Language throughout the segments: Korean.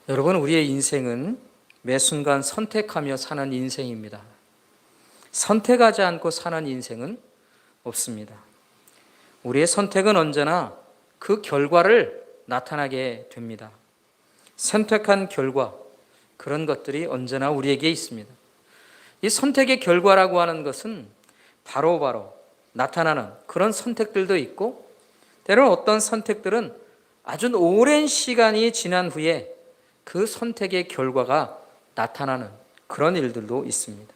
여러분, 우리의 인생은 매 순간 선택하며 사는 인생입니다. 선택하지 않고 사는 인생은 없습니다. 우리의 선택은 언제나 그 결과를 나타나게 됩니다. 선택한 결과, 그런 것들이 언제나 우리에게 있습니다. 이 선택의 결과라고 하는 것은 바로바로 나타나는 그런 선택들도 있고, 때로는 어떤 선택들은 아주 오랜 시간이 지난 후에 그 선택의 결과가 나타나는 그런 일들도 있습니다.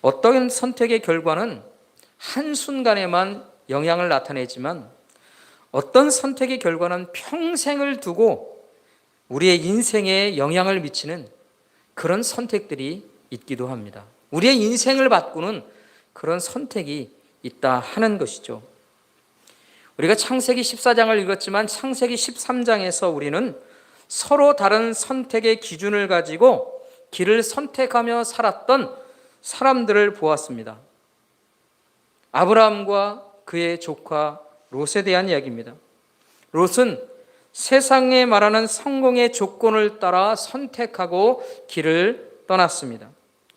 어떤 선택의 결과는 한순간에만 영향을 나타내지만 어떤 선택의 결과는 평생을 두고 우리의 인생에 영향을 미치는 그런 선택들이 있기도 합니다. 우리의 인생을 바꾸는 그런 선택이 있다 하는 것이죠. 우리가 창세기 14장을 읽었지만 창세기 13장에서 우리는 서로 다른 선택의 기준을 가지고 길을 선택하며 살았던 사람들을 보았습니다. 아브라함과 그의 조카 롯에 대한 이야기입니다. 롯은 세상에 말하는 성공의 조건을 따라 선택하고 길을 떠났습니다.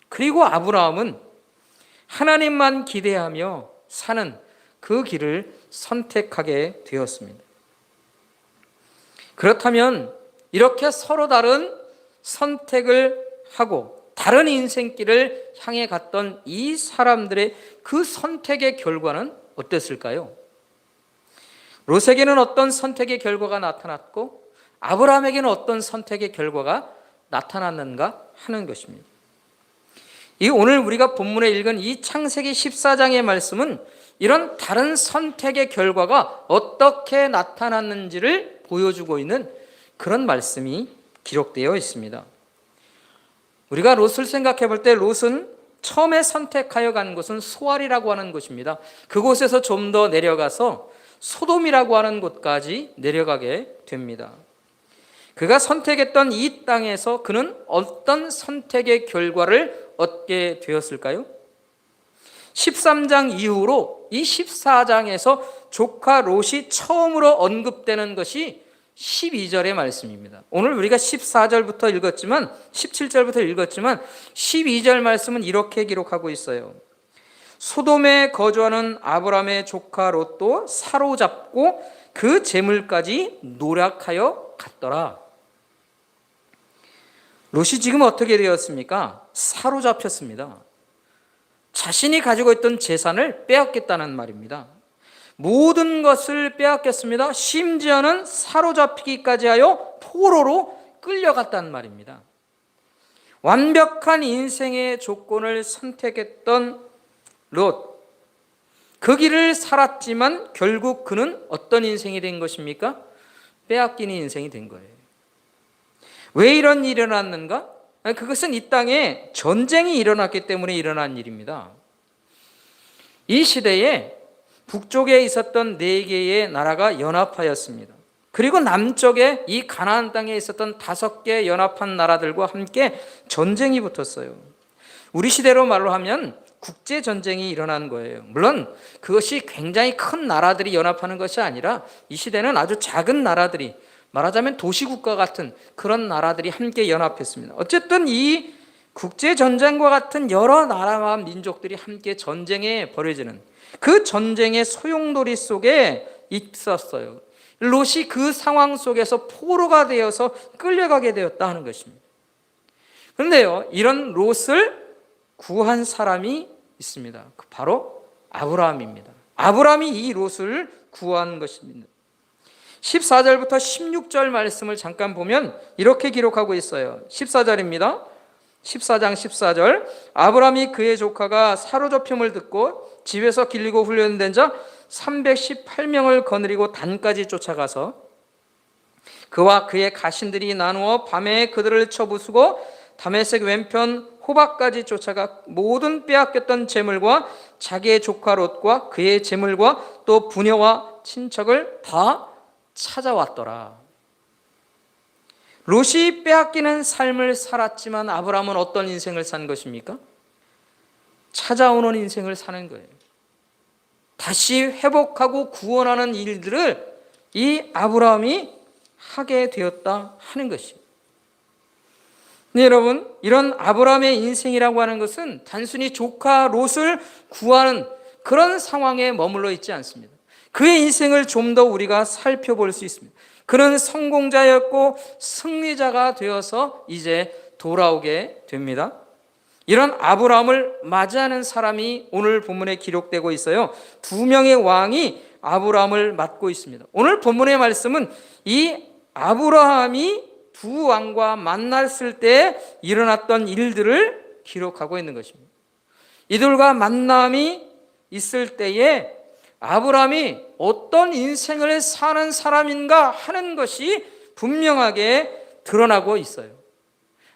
그리고 아브라함은 하나님만 기대하며 사는 그 길을 선택하게 되었습니다. 그렇다면 이렇게 서로 다른 선택을 하고 다른 인생길을 향해 갔던 이 사람들의 그 선택의 결과는 어땠을까요? 롯에게는 어떤 선택의 결과가 나타났고 아브라함에게는 어떤 선택의 결과가 나타났는가 하는 것입니다. 이 오늘 우리가 본문에 읽은 이 창세기 14장의 말씀은 이런 다른 선택의 결과가 어떻게 나타났는지를 보여주고 있는 그런 말씀이 기록되어 있습니다. 우리가 롯을 생각해 볼 때 롯은 처음에 선택하여 간 곳은 소알이라고 하는 곳입니다. 그곳에서 좀 더 내려가서 소돔이라고 하는 곳까지 내려가게 됩니다. 그가 선택했던 이 땅에서 그는 어떤 선택의 결과를 얻게 되었을까요? 13장 이후로 이 14장에서 조카 롯이 처음으로 언급되는 것이 12절의 말씀입니다. 오늘 우리가 14절부터 읽었지만 17절부터 읽었지만 12절 말씀은 이렇게 기록하고 있어요. 소돔에 거주하는 아브라함의 조카 롯도 사로잡고 그 재물까지 노력하여 갔더라. 롯이 지금 어떻게 되었습니까? 사로잡혔습니다. 자신이 가지고 있던 재산을 빼앗겠다는 말입니다. 모든 것을 빼앗겼습니다. 심지어는 사로잡히기까지 하여 포로로 끌려갔다는 말입니다. 완벽한 인생의 조건을 선택했던 롯, 그 길을 살았지만 결국 그는 어떤 인생이 된 것입니까? 빼앗기는 인생이 된 거예요. 왜 이런 일이 일어났는가? 그것은 이 땅에 전쟁이 일어났기 때문에 일어난 일입니다. 이 시대에 북쪽에 있었던 4개의 나라가 연합하였습니다. 그리고 남쪽에 이 가나안 땅에 있었던 5개 연합한 나라들과 함께 전쟁이 붙었어요. 우리 시대로 말로 하면 국제전쟁이 일어난 거예요. 물론 그것이 굉장히 큰 나라들이 연합하는 것이 아니라 이 시대는 아주 작은 나라들이, 말하자면 도시국가 같은 그런 나라들이 함께 연합했습니다. 어쨌든 이 국제전쟁과 같은 여러 나라와 민족들이 함께 전쟁에 벌어지는 그 전쟁의 소용돌이 속에 있었어요. 롯이 그 상황 속에서 포로가 되어서 끌려가게 되었다 하는 것입니다. 그런데요, 이런 롯을 구한 사람이 있습니다. 바로 아브라함입니다. 아브라함이 이 롯을 구한 것입니다. 14절부터 16절 말씀을 잠깐 보면 이렇게 기록하고 있어요. 14절입니다. 14장 14절. 아브라함이 그의 조카가 사로잡힘을 듣고 집에서 길리고 훈련된 자 318명을 거느리고 단까지 쫓아가서 그와 그의 가신들이 나누어 밤에 그들을 쳐부수고 다메섹 왼편 호박까지 쫓아가 모든 빼앗겼던 재물과 자기의 조카 롯과 그의 재물과 또 부녀와 친척을 다 찾아왔더라. 롯이 빼앗기는 삶을 살았지만 아브라함은 어떤 인생을 산 것입니까? 찾아오는 인생을 사는 거예요. 다시 회복하고 구원하는 일들을 이 아브라함이 하게 되었다 하는 것이에요. 네, 여러분, 이런 아브라함의 인생이라고 하는 것은 단순히 조카 롯을 구하는 그런 상황에 머물러 있지 않습니다. 그의 인생을 좀 더 우리가 살펴볼 수 있습니다. 그는 성공자였고 승리자가 되어서 이제 돌아오게 됩니다. 이런 아브라함을 맞이하는 사람이 오늘 본문에 기록되고 있어요. 두 명의 왕이 아브라함을 맞고 있습니다. 오늘 본문의 말씀은 이 아브라함이 두 왕과 만났을 때 일어났던 일들을 기록하고 있는 것입니다. 이들과 만남이 있을 때에 아브라함이 어떤 인생을 사는 사람인가 하는 것이 분명하게 드러나고 있어요.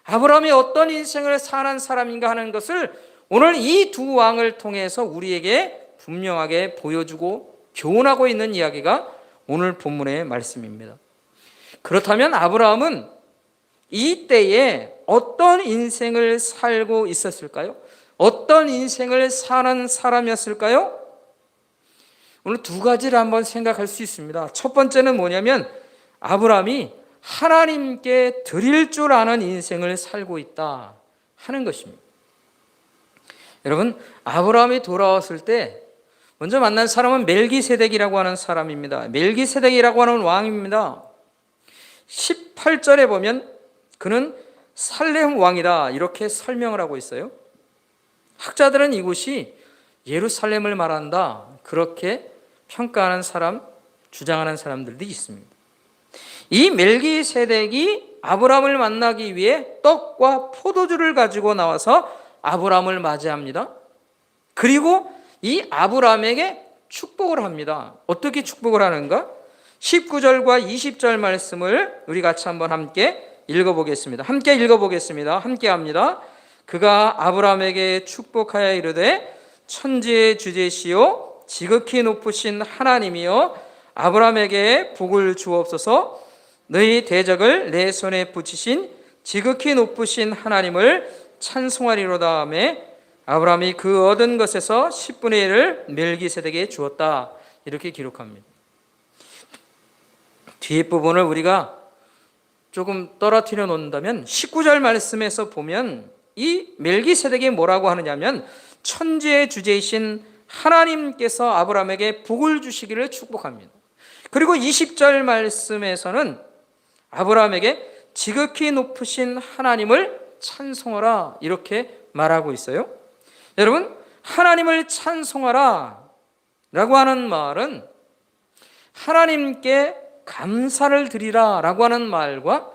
아브라함이 어떤 인생을 사는 사람인가 하는 것을 오늘 이 두 왕을 통해서 우리에게 분명하게 보여주고 교훈하고 있는 이야기가 오늘 본문의 말씀입니다. 그렇다면 아브라함은 이 때에 어떤 인생을 살고 있었을까요? 어떤 인생을 사는 사람이었을까요? 오늘 두 가지를 한번 생각할 수 있습니다. 첫 번째는 뭐냐면 아브라함이 하나님께 드릴 줄 아는 인생을 살고 있다 하는 것입니다. 여러분, 아브라함이 돌아왔을 때 먼저 만난 사람은 멜기세덱이라고 하는 사람입니다. 멜기세덱이라고 하는 왕입니다. 18절에 보면 그는 살렘 왕이다 이렇게 설명을 하고 있어요. 학자들은 이곳이 예루살렘을 말한다 그렇게 평가하는 사람, 주장하는 사람들도 있습니다. 이 멜기세덱이 아브라함을 만나기 위해 떡과 포도주를 가지고 나와서 아브라함을 맞이합니다. 그리고 이 아브라함에게 축복을 합니다. 어떻게 축복을 하는가? 19절과 20절 말씀을 우리 같이 한번 함께 읽어보겠습니다. 함께 읽어보겠습니다. 함께 합니다. 그가 아브라함에게 축복하여 이르되 천지의 주제시요 지극히 높으신 하나님이여 아브라함에게 복을 주옵소서. 너희 대적을 내 손에 붙이신 지극히 높으신 하나님을 찬송하리로다 하며 아브라함이 그 얻은 것에서 10분의 1을 멜기세덱에게 주었다 이렇게 기록합니다. 뒤에 부분을 우리가 조금 떨어뜨려 놓는다면 19절 말씀에서 보면 이 멜기세덱이 뭐라고 하느냐면 천지의 주제이신 하나님께서 아브라함에게 복을 주시기를 축복합니다. 그리고 20절 말씀에서는 아브라함에게 지극히 높으신 하나님을 찬송하라 이렇게 말하고 있어요. 여러분, 하나님을 찬송하라 라고 하는 말은 하나님께 감사를 드리라 라고 하는 말과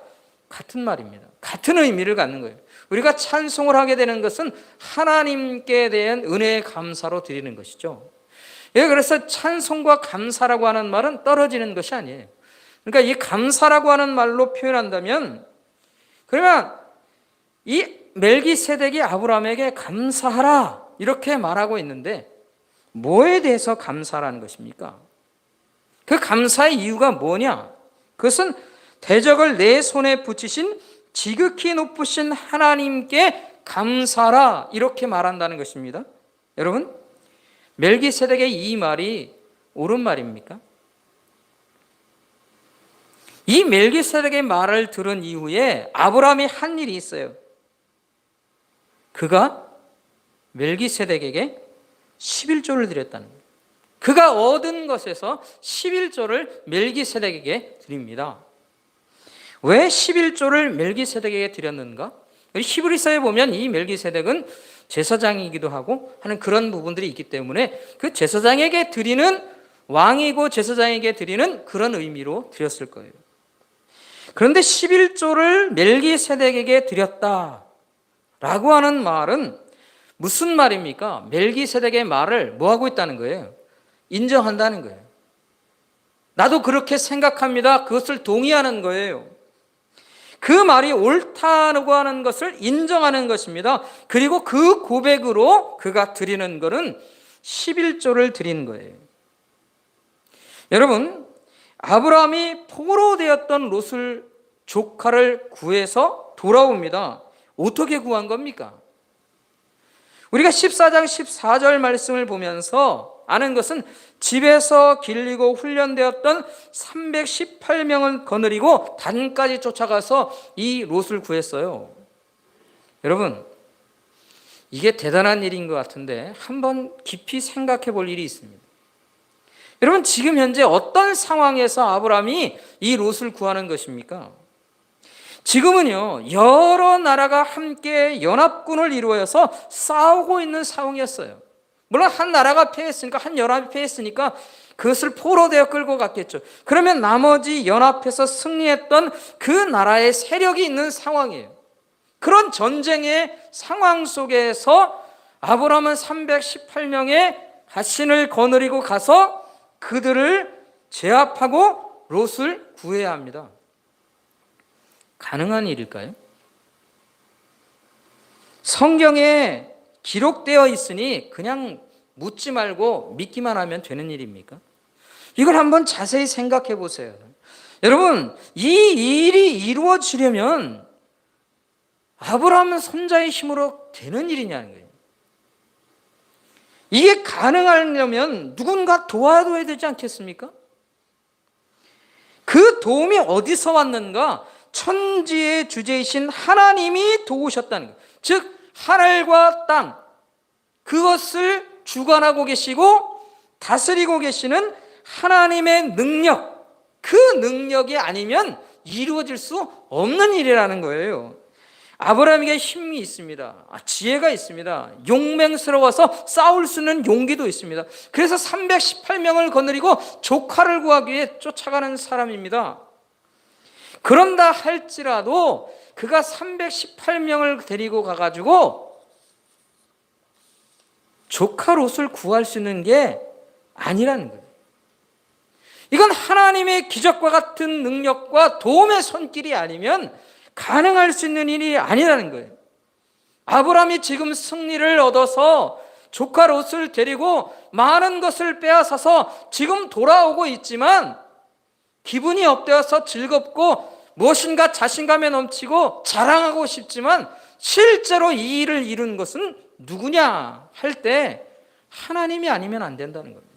같은 말입니다. 같은 의미를 갖는 거예요. 우리가 찬송을 하게 되는 것은 하나님께 대한 은혜의 감사로 드리는 것이죠. 그래서 찬송과 감사라고 하는 말은 떨어지는 것이 아니에요. 그러니까 이 감사라고 하는 말로 표현한다면 그러면 이 멜기세덱이 아브라함에게 감사하라 이렇게 말하고 있는데 뭐에 대해서 감사라는 것입니까? 그 감사의 이유가 뭐냐? 그것은 대적을 내 손에 붙이신 지극히 높으신 하나님께 감사라 이렇게 말한다는 것입니다. 여러분, 멜기세덱의 이 말이 옳은 말입니까? 이 멜기세덱의 말을 들은 이후에 아브라함이 한 일이 있어요. 그가 멜기세덱에게 11조를 드렸다는 거예요. 그가 얻은 것에서 11조를 멜기세덱에게 드립니다. 왜 11조를 멜기세덱에게 드렸는가? 히브리서에 보면 이 멜기세덱은 제사장이기도 하고 하는 그런 부분들이 있기 때문에 그 제사장에게 드리는 왕이고 제사장에게 드리는 그런 의미로 드렸을 거예요. 그런데 11조를 멜기세덱에게 드렸다라고 하는 말은 무슨 말입니까? 멜기세덱의 말을 뭐하고 있다는 거예요? 인정한다는 거예요. 나도 그렇게 생각합니다. 그것을 동의하는 거예요. 그 말이 옳다고 하는 것을 인정하는 것입니다. 그리고 그 고백으로 그가 드리는 것은 11조를 드리는 거예요. 여러분, 아브라함이 포로되었던 롯을 조카를 구해서 돌아옵니다. 어떻게 구한 겁니까? 우리가 14장 14절 말씀을 보면서 아는 것은 집에서 길리고 훈련되었던 318명을 거느리고 단까지 쫓아가서 이 롯을 구했어요. 여러분, 이게 대단한 일인 것 같은데 한번 깊이 생각해 볼 일이 있습니다. 여러분, 지금 현재 어떤 상황에서 아브라함이 이 롯을 구하는 것입니까? 지금은요, 여러 나라가 함께 연합군을 이루어서 싸우고 있는 상황이었어요. 물론 한 나라가 패했으니까, 한 연합이 패했으니까 그것을 포로되어 끌고 갔겠죠. 그러면 나머지 연합해서 승리했던 그 나라의 세력이 있는 상황이에요. 그런 전쟁의 상황 속에서 아브라함은 318명의 가신을 거느리고 가서 그들을 제압하고 롯을 구해야 합니다. 가능한 일일까요? 성경에 기록되어 있으니 그냥 묻지 말고 믿기만 하면 되는 일입니까? 이걸 한번 자세히 생각해 보세요. 여러분, 이 일이 이루어지려면 아브라함 손자의 힘으로 되는 일이냐는 거예요. 이게 가능하려면 누군가 도와줘야 되지 않겠습니까? 그 도움이 어디서 왔는가? 천지의 주제이신 하나님이 도우셨다는 거예요. 즉 하늘과 땅, 그것을 주관하고 계시고 다스리고 계시는 하나님의 능력, 그 능력이 아니면 이루어질 수 없는 일이라는 거예요. 아브라함에게 힘이 있습니다. 지혜가 있습니다. 용맹스러워서 싸울 수 있는 용기도 있습니다. 그래서 318명을 거느리고 조카를 구하기 위해 쫓아가는 사람입니다. 그런다 할지라도 그가 318명을 데리고 가가지고 조카 롯을 구할 수 있는 게 아니라는 거예요. 이건 하나님의 기적과 같은 능력과 도움의 손길이 아니면 가능할 수 있는 일이 아니라는 거예요. 아브라함이 지금 승리를 얻어서 조카 롯을 데리고 많은 것을 빼앗아서 지금 돌아오고 있지만 기분이 업되어서 즐겁고 무엇인가 자신감에 넘치고 자랑하고 싶지만 실제로 이 일을 이룬 것은 누구냐 할 때 하나님이 아니면 안 된다는 겁니다.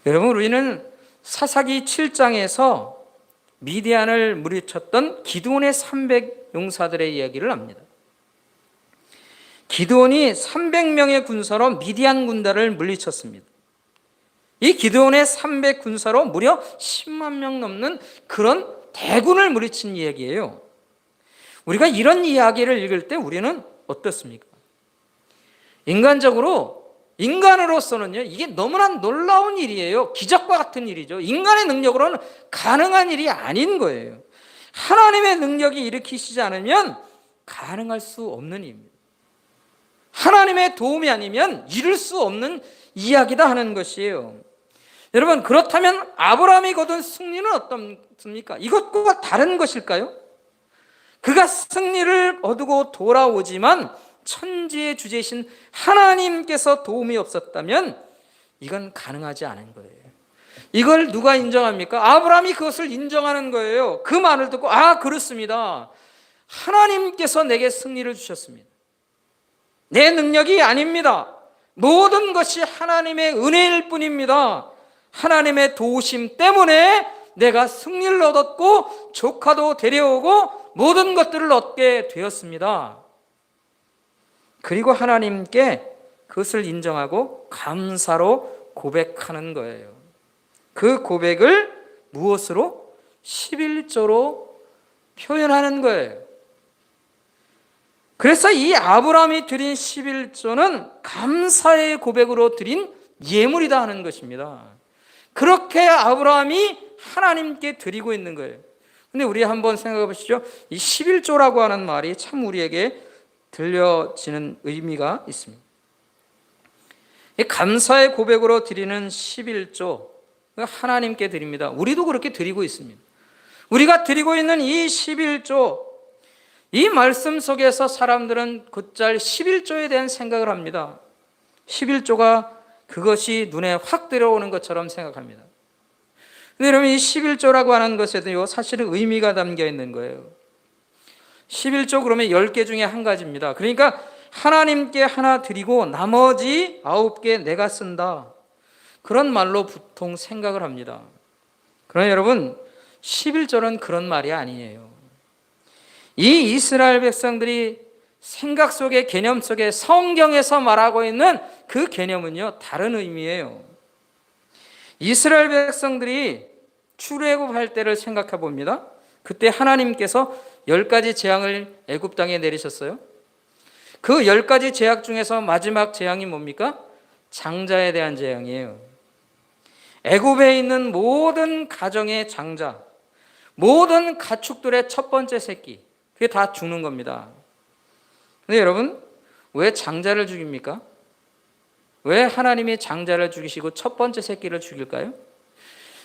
여러분, 우리는 사사기 7장에서 미디안을 물리쳤던 기드온의 300 용사들의 이야기를 합니다. 기드온이 300명의 군사로 미디안 군단을 물리쳤습니다. 이 기드온의 300 군사로 무려 10만 명 넘는 그런 대군을 물리친 이야기예요. 우리가 이런 이야기를 읽을 때 우리는 어떻습니까? 인간으로서는요, 이게 너무나 놀라운 일이에요. 기적과 같은 일이죠. 인간의 능력으로는 가능한 일이 아닌 거예요. 하나님의 능력이 일으키시지 않으면 가능할 수 없는 일입니다. 하나님의 도움이 아니면 이룰 수 없는 이야기다 하는 것이에요. 여러분, 그렇다면 아브라함이 거둔 승리는 어떻습니까? 이것과 다른 것일까요? 그가 승리를 얻고 돌아오지만 천지의 주제이신 하나님께서 도움이 없었다면 이건 가능하지 않은 거예요. 이걸 누가 인정합니까? 아브라함이 그것을 인정하는 거예요. 그 말을 듣고 그렇습니다. 하나님께서 내게 승리를 주셨습니다. 내 능력이 아닙니다. 모든 것이 하나님의 은혜일 뿐입니다. 하나님의 도우심 때문에 내가 승리를 얻었고 조카도 데려오고 모든 것들을 얻게 되었습니다. 그리고 하나님께 그것을 인정하고 감사로 고백하는 거예요. 그 고백을 무엇으로? 11조로 표현하는 거예요. 그래서 이 아브라함이 드린 11조는 감사의 고백으로 드린 예물이다 하는 것입니다. 그렇게 아브라함이 하나님께 드리고 있는 거예요. 근데 우리 한번 생각해 보시죠. 이 11조라고 하는 말이 참 우리에게 들려지는 의미가 있습니다. 이 감사의 고백으로 드리는 11조, 하나님께 드립니다. 우리도 그렇게 드리고 있습니다. 우리가 드리고 있는 이 11조, 이 말씀 속에서 사람들은 곧잘 11조에 대한 생각을 합니다. 11조가 그것이 눈에 확 들어오는 것처럼 생각합니다. 근데 여러분, 이 11조라고 하는 것에도 사실은 의미가 담겨 있는 거예요. 11조 그러면 10개 중에 한 가지입니다. 그러니까 하나님께 하나 드리고 나머지 9개 내가 쓴다. 그런 말로 보통 생각을 합니다. 그러나 여러분, 11조는 그런 말이 아니에요. 이 이스라엘 백성들이 생각 속에, 개념 속에 성경에서 말하고 있는 그 개념은요, 다른 의미예요. 이스라엘 백성들이 출애굽할 때를 생각해 봅니다. 그때 하나님께서 10가지 재앙을 애굽 땅에 내리셨어요. 그 10가지 재앙 중에서 마지막 재앙이 뭡니까? 장자에 대한 재앙이에요. 애굽에 있는 모든 가정의 장자, 모든 가축들의 첫 번째 새끼, 그게 다 죽는 겁니다. 근데 여러분, 왜 장자를 죽입니까? 왜 하나님이 장자를 죽이시고 첫 번째 새끼를 죽일까요?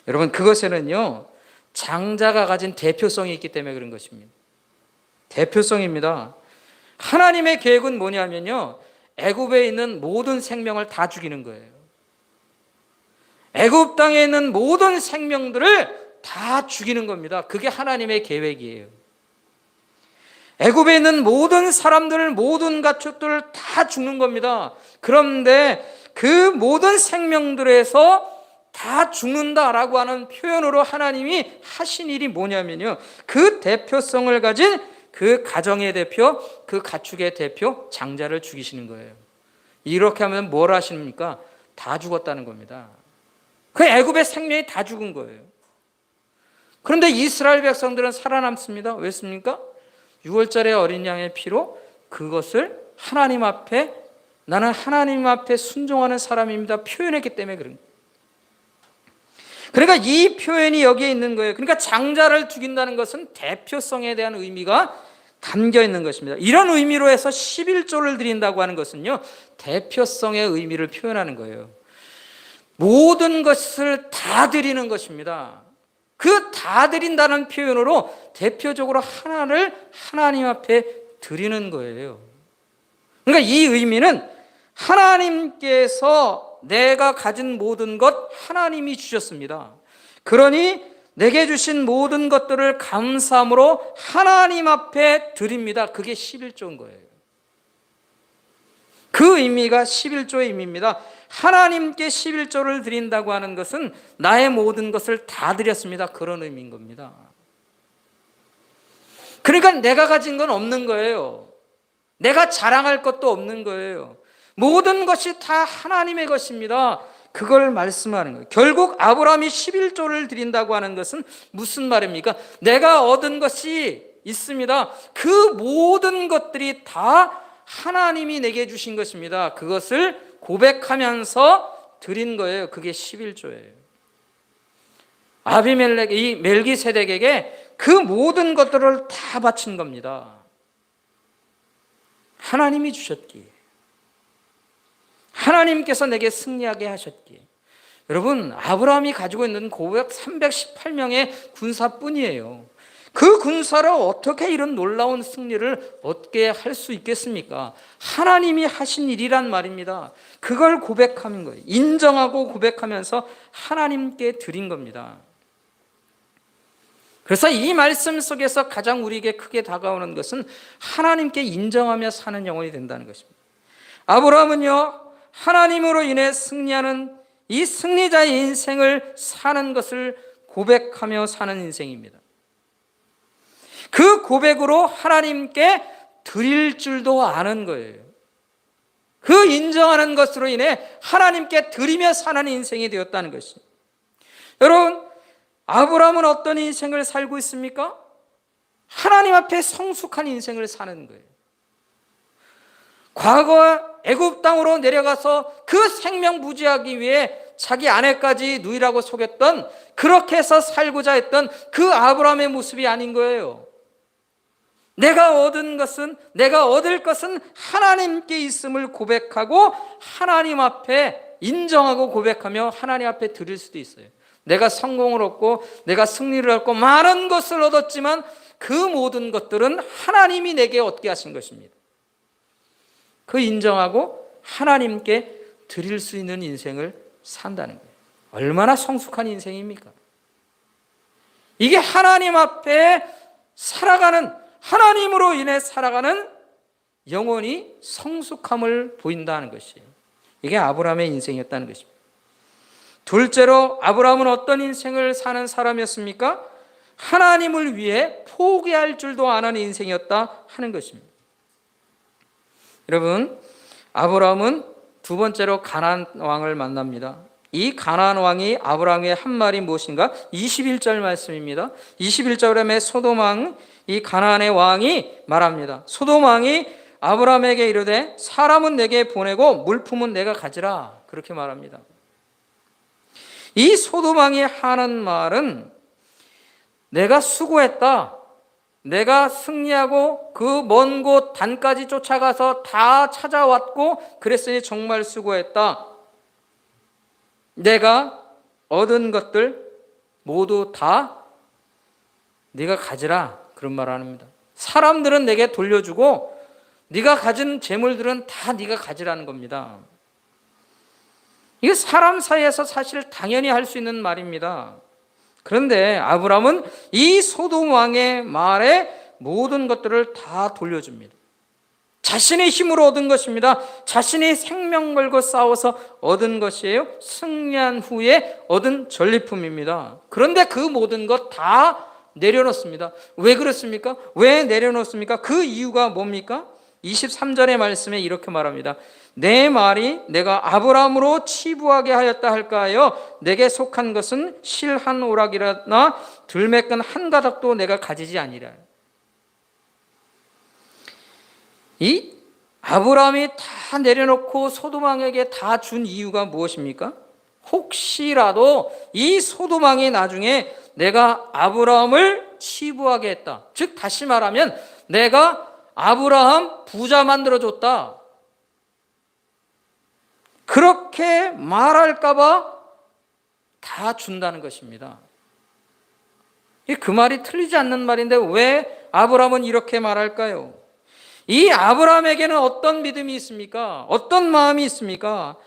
여러분, 그것에는요, 장자가 가진 대표성이 있기 때문에 그런 것입니다. 대표성입니다. 하나님의 계획은 뭐냐면요, 애굽에 있는 모든 생명을 다 죽이는 거예요. 애굽 땅에 있는 모든 생명들을 다 죽이는 겁니다. 그게 하나님의 계획이에요. 애굽에 있는 모든 사람들, 모든 가축들 다 죽는 겁니다. 그런데 그 모든 생명들에서 다 죽는다라고 하는 표현으로 하나님이 하신 일이 뭐냐면요, 그 대표성을 가진 그 가정의 대표, 그 가축의 대표, 장자를 죽이시는 거예요. 이렇게 하면 뭘 하십니까? 다 죽었다는 겁니다. 그 애굽의 생명이 다 죽은 거예요. 그런데 이스라엘 백성들은 살아남습니다. 왜습니까? 6월절의 어린 양의 피로 그것을 하나님 앞에, 나는 하나님 앞에 순종하는 사람입니다, 표현했기 때문에 그런 거예요. 그러니까 이 표현이 여기에 있는 거예요. 그러니까 장자를 죽인다는 것은 대표성에 대한 의미가 담겨 있는 것입니다. 이런 의미로 해서 11조를 드린다고 하는 것은요, 대표성의 의미를 표현하는 거예요. 모든 것을 다 드리는 것입니다. 그 다 드린다는 표현으로 대표적으로 하나를 하나님 앞에 드리는 거예요. 그러니까 이 의미는 하나님께서 내가 가진 모든 것 하나님이 주셨습니다. 그러니 내게 주신 모든 것들을 감사함으로 하나님 앞에 드립니다. 그게 11조인 거예요. 그 의미가 11조의 의미입니다. 하나님께 11조를 드린다고 하는 것은 나의 모든 것을 다 드렸습니다, 그런 의미인 겁니다. 그러니까 내가 가진 건 없는 거예요. 내가 자랑할 것도 없는 거예요. 모든 것이 다 하나님의 것입니다. 그걸 말씀하는 거예요. 결국 아브라함이 11조를 드린다고 하는 것은 무슨 말입니까? 내가 얻은 것이 있습니다. 그 모든 것들이 다 하나님이 내게 주신 것입니다. 그것을 고백하면서 드린 거예요. 그게 11조예요. 아비멜렉, 이 멜기세덱에게 그 모든 것들을 다 바친 겁니다. 하나님이 주셨기에, 하나님께서 내게 승리하게 하셨기에. 여러분, 아브라함이 가지고 있는 고백 318명의 군사뿐이에요. 그 군사로 어떻게 이런 놀라운 승리를 얻게 할 수 있겠습니까? 하나님이 하신 일이란 말입니다. 그걸 고백하는 거예요. 인정하고 고백하면서 하나님께 드린 겁니다. 그래서 이 말씀 속에서 가장 우리에게 크게 다가오는 것은 하나님께 인정하며 사는 영혼이 된다는 것입니다. 아브라함은요, 하나님으로 인해 승리하는 이 승리자의 인생을 사는 것을 고백하며 사는 인생입니다. 그 고백으로 하나님께 드릴 줄도 아는 거예요. 그 인정하는 것으로 인해 하나님께 드리며 사는 인생이 되었다는 것입니다. 여러분, 아브라함은 어떤 인생을 살고 있습니까? 하나님 앞에 성숙한 인생을 사는 거예요. 과거 애굽 땅으로 내려가서 그 생명 부지하기 위해 자기 아내까지 누이라고 속였던, 그렇게 해서 살고자 했던 그 아브라함의 모습이 아닌 거예요. 내가 얻은 것은, 내가 얻을 것은 하나님께 있음을 고백하고 하나님 앞에 인정하고 고백하며 하나님 앞에 드릴 수도 있어요. 내가 성공을 얻고 내가 승리를 얻고 많은 것을 얻었지만 그 모든 것들은 하나님이 내게 얻게 하신 것입니다. 그 인정하고 하나님께 드릴 수 있는 인생을 산다는 거예요. 얼마나 성숙한 인생입니까? 이게 하나님 앞에 살아가는, 하나님으로 인해 살아가는 영혼이 성숙함을 보인다는 것이에요. 이게 아브라함의 인생이었다는 것입니다. 둘째로 아브라함은 어떤 인생을 사는 사람이었습니까? 하나님을 위해 포기할 줄도 아는 인생이었다 하는 것입니다. 여러분, 아브라함은 두 번째로 가나안 왕을 만납니다. 이 가나안 왕이 아브라함의 한 말이 무엇인가? 21절 말씀입니다. 21절에 소돔 왕, 이 가나안의 왕이 말합니다. 소돔 왕이 아브라함에게 이르되 사람은 내게 보내고 물품은 내가 가지라, 그렇게 말합니다. 이 소돔 왕이 하는 말은 내가 수고했다, 내가 승리하고 그 먼 곳 단까지 쫓아가서 다 찾아왔고 그랬으니 정말 수고했다, 내가 얻은 것들 모두 다 네가 가지라, 그런 말을 합니다. 사람들은 내게 돌려주고 네가 가진 재물들은 다 네가 가지라는 겁니다. 이게 사람 사이에서 사실 당연히 할 수 있는 말입니다. 그런데 아브라함은 이 소돔 왕의 말에 모든 것들을 다 돌려줍니다. 자신의 힘으로 얻은 것입니다. 자신이 생명 걸고 싸워서 얻은 것이에요. 승리한 후에 얻은 전리품입니다. 그런데 그 모든 것 다 내려놓습니다. 왜 그렇습니까? 왜 내려놓습니까? 그 이유가 뭡니까? 23절의 말씀에 이렇게 말합니다. 내 말이 내가 아브라함으로 치부하게 하였다 할까하여 내게 속한 것은 실 한 오락이라나 들매끈 한 가닥도 내가 가지지 아니라. 이 아브라함이 다 내려놓고 소돔 왕에게 다 준 이유가 무엇입니까? 혹시라도 이 소돔 왕이 나중에 내가 아브라함을 치부하게 했다, 즉 다시 말하면 내가 아브라함 부자 만들어줬다, 그렇게 말할까봐 다 준다는 것입니다. 그 말이 틀리지 않는 말인데 왜 아브라함은 이렇게 말할까요? 이 아브라함에게는 어떤 믿음이 있습니까? 어떤 마음이 있습니까?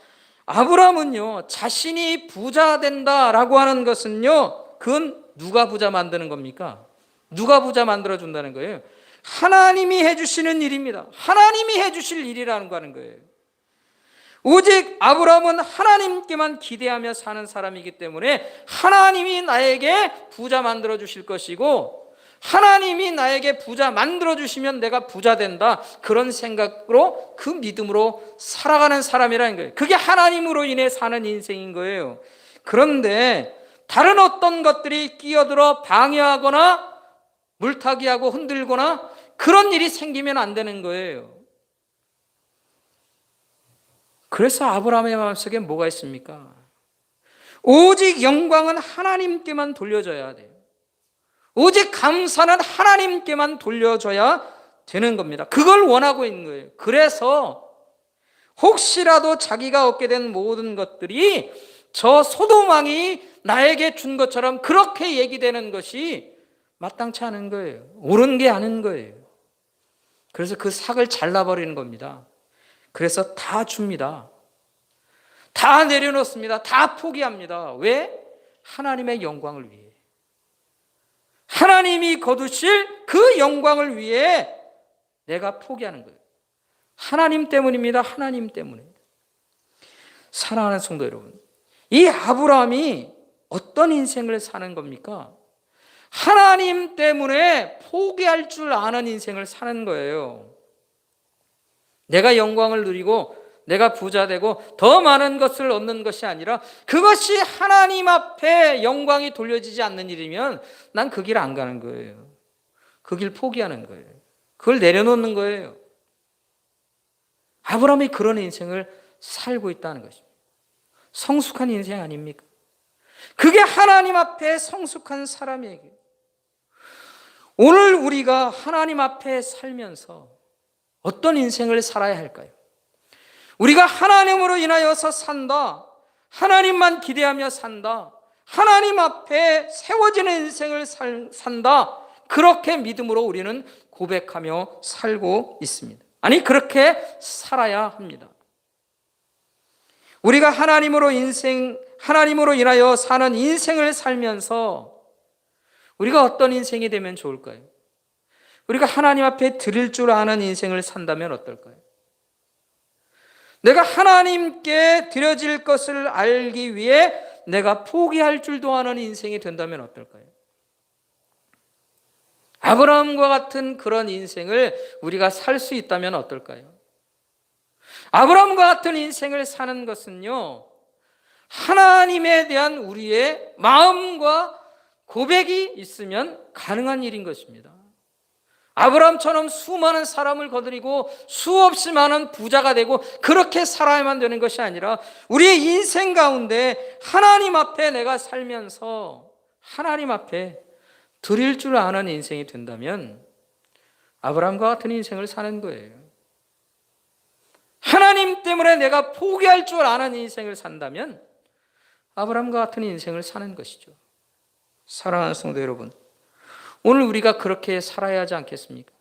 아브라함은요, 자신이 부자 된다라고 하는 것은요, 그건 누가 부자 만드는 겁니까? 누가 부자 만들어준다는 거예요? 하나님이 해주시는 일입니다. 하나님이 해주실 일이라는 거예요. 오직 아브라함은 하나님께만 기대하며 사는 사람이기 때문에 하나님이 나에게 부자 만들어 주실 것이고, 하나님이 나에게 부자 만들어 주시면 내가 부자 된다, 그런 생각으로 그 믿음으로 살아가는 사람이라는 거예요. 그게 하나님으로 인해 사는 인생인 거예요. 그런데 다른 어떤 것들이 끼어들어 방해하거나 물타기하고 흔들거나 그런 일이 생기면 안 되는 거예요. 그래서 아브라함의 마음속에 뭐가 있습니까? 오직 영광은 하나님께만 돌려줘야 돼요. 오직 감사는 하나님께만 돌려줘야 되는 겁니다. 그걸 원하고 있는 거예요. 그래서 혹시라도 자기가 얻게 된 모든 것들이 저 소돔 왕이 나에게 준 것처럼 그렇게 얘기되는 것이 마땅치 않은 거예요. 옳은 게 아닌 거예요. 그래서 그 삭을 잘라버리는 겁니다. 그래서 다 줍니다. 다 내려놓습니다. 다 포기합니다. 왜? 하나님의 영광을 위해. 하나님이 거두실 그 영광을 위해 내가 포기하는 거예요. 하나님 때문입니다. 하나님 때문에. 사랑하는 성도 여러분, 이 아브라함이 어떤 인생을 사는 겁니까? 하나님 때문에 포기할 줄 아는 인생을 사는 거예요. 내가 영광을 누리고 내가 부자 되고 더 많은 것을 얻는 것이 아니라, 그것이 하나님 앞에 영광이 돌려지지 않는 일이면 난 그 길 안 가는 거예요. 그 길 포기하는 거예요. 그걸 내려놓는 거예요. 아브라함이 그런 인생을 살고 있다는 것입니다. 성숙한 인생 아닙니까? 그게 하나님 앞에 성숙한 사람에게. 오늘 우리가 하나님 앞에 살면서 어떤 인생을 살아야 할까요? 우리가 하나님으로 인하여서 산다, 하나님만 기대하며 산다, 하나님 앞에 세워지는 인생을 산다, 그렇게 믿음으로 우리는 고백하며 살고 있습니다. 아니, 그렇게 살아야 합니다. 우리가 하나님으로 인하여 사는 인생을 살면서 우리가 어떤 인생이 되면 좋을까요? 우리가 하나님 앞에 드릴 줄 아는 인생을 산다면 어떨까요? 내가 하나님께 드려질 것을 알기 위해 내가 포기할 줄도 아는 인생이 된다면 어떨까요? 아브라함과 같은 그런 인생을 우리가 살 수 있다면 어떨까요? 아브라함과 같은 인생을 사는 것은요, 하나님에 대한 우리의 마음과 고백이 있으면 가능한 일인 것입니다. 아브라함처럼 수많은 사람을 거느리고 수없이 많은 부자가 되고 그렇게 살아야만 되는 것이 아니라 우리의 인생 가운데 하나님 앞에 내가 살면서 하나님 앞에 드릴 줄 아는 인생이 된다면 아브라함과 같은 인생을 사는 거예요. 하나님 때문에 내가 포기할 줄 아는 인생을 산다면 아브라함과 같은 인생을 사는 것이죠. 사랑하는 성도 여러분, 오늘 우리가 그렇게 살아야 하지 않겠습니까?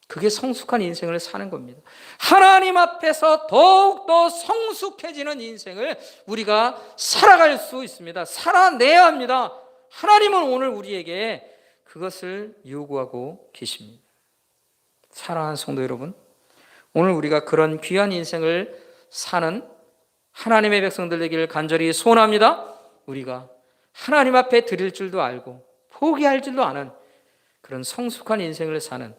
그게 성숙한 인생을 사는 겁니다. 하나님 앞에서 더욱더 성숙해지는 인생을 우리가 살아갈 수 있습니다. 살아내야 합니다. 하나님은 오늘 우리에게 그것을 요구하고 계십니다. 사랑하는 성도 여러분, 오늘 우리가 그런 귀한 인생을 사는 하나님의 백성들 되기를 간절히 소원합니다. 우리가 하나님 앞에 드릴 줄도 알고 포기할 줄도 아는 그런 성숙한 인생을 사는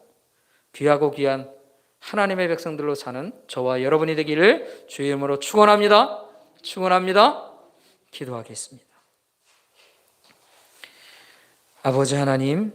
귀하고 귀한 하나님의 백성들로 사는 저와 여러분이 되기를 주의 이름으로 축원합니다. 축원합니다. 기도하겠습니다. 아버지 하나님,